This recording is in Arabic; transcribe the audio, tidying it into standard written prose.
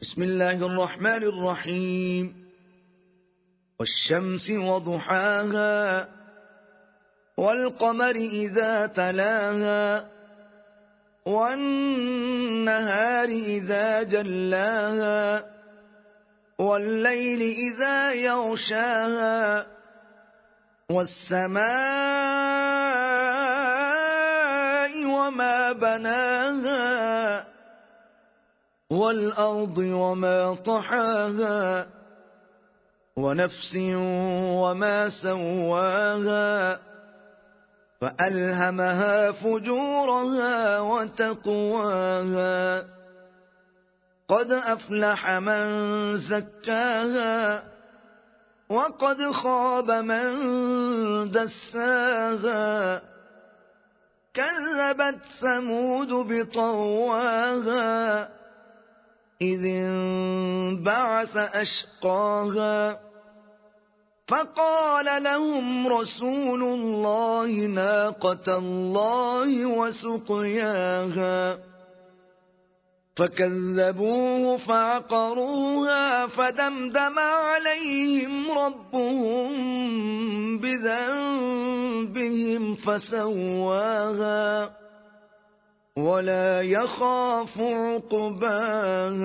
بسم الله الرحمن الرحيم. والشمس وضحاها والقمر إذا تلاها والنهار إذا جلاها والليل إذا يغشاها والسماء وما بناها والأرض وما طحاها ونفس وما سواها فألهمها فجورها وتقواها قد أفلح من زكاها وقد خاب من دساها كذبت ثمود بطواها إذ انبعث أشقاها فقال لهم رسول الله ناقة الله وسقياها فكذبوه فعقروها فدمدم عليهم ربهم بذنبهم فسواها ولا يخاف عقباها.